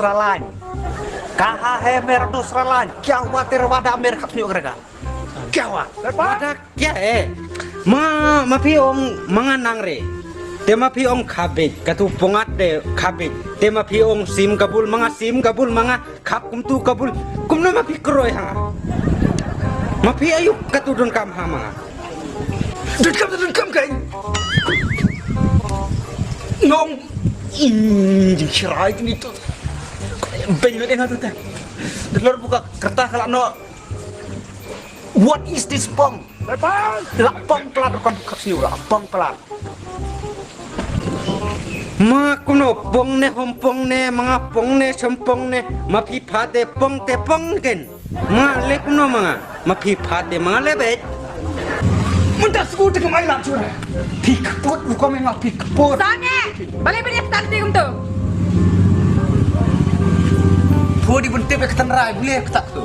Australia. Kaha hemer do Australia. Kya water wada Amerika pio grega. Kya wa? Ada kya ma piong mga nangre. Tema piong kabit katu pongat de kabit. Tema piong sim kabul mga kap kumtu kabul. Kumna ma pikroy hanga. Ma pi ayuk katu don kam ha mga. Dun kam kai. Nong Shirai ni tu. Benyo dengan tu teh. Delor buka kertas kalau no. What is this pong? Lapong pelat kon kapsiu lapong pelat. Ma kuno pong ne mga pong ne sempong ne ma pi phate pong te pong ken. Ma le kuno mga ma pi phate mga lebet. Mudah sekut ke mai lang cura. Pikpot bukan memang pikpot. Sange, balik balik tak tikum tu. Pudi bunte pe ketanrai boleh ketak tu.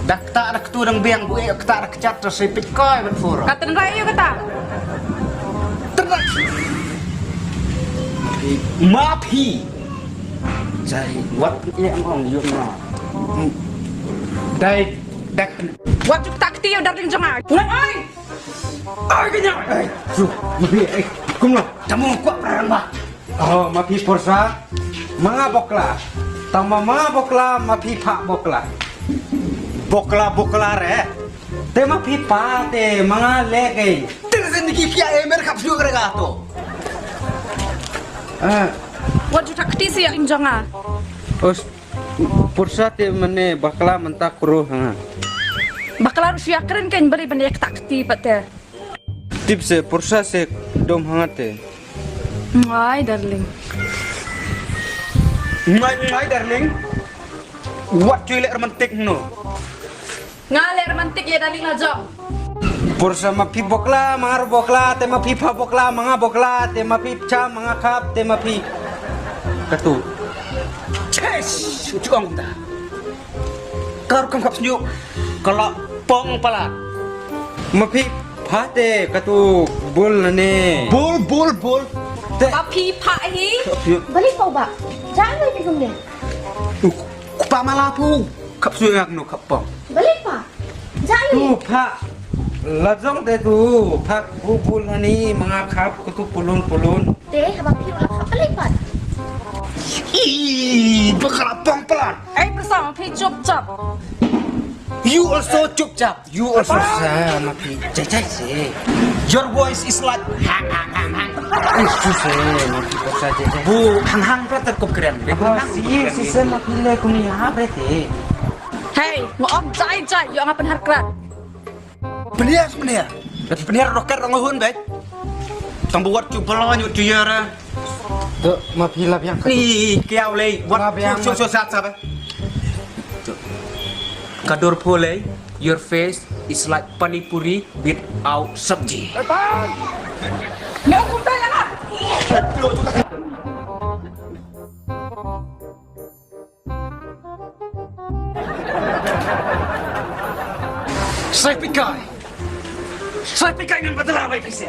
Dak tak ada ketu dang biang bu ketak ada kecat terus pikoi ben fura. Kata raya kata. Ternak. Mapi. Jadi wat ye ngong yo na. Dai dak Wajib tak tiup darling jangan. Oi. ai kenya. Su ma pi kumno. Kamu kuat perang bah. Oh ma pi porsa mga bokla. Tama mga bokla ma pi pha bokla. Bokla re. Te ma pi pa te mga leke. Terus ni kia emer kap siu grega tu. Wajib tak tiup darling jangan. Os porsa te mane bakla menta kro hanga. Bakal harus keren kan balik balik tak tiup te. Tip se porsa se dom hangate. Ai darling. Ngai darling. What cuy lek romantik no. Ngalir romantik ya darling aja. Porsa ma pi bokla mangar bokla te ma pi pha bokla mga bokla te ma pi cha mga kap te ma pi katu. Yes, cuang dah. Kau kam kap siu. Kalau pong pelat. Ma pi pha te katu bul ne. Bul. Te Papi pahi. Balik kau ba? Jangan lagi kemudian. Kupa malapu. Kap siu yak no kap pong. Balik pa. Jangan tu lagi. pha lajong te tu pha bul hani mga kap katu pulun. Deh, abang piu lah. Balik pa. Ih, bakal pong pelat. Bersama pi cup cap. You also cup cap. You also. Porsa ma pi jai se. Your voice is like hang. Isu se ma pi porsa jai. Bu hang pelat terkup keren. Si se ma pi le kuni ha brete. Hey, ngom jai yo ngapen harkrat. Bener roket orang baik. Tang buat cupelo nyut dia. Tu ma pi lap yang Ni kiau lei buat so sat sabe. Kador pole, your face is like panipuri without sabji. Ngom kumpul lah. Saya pikai dengan betul baik kisah.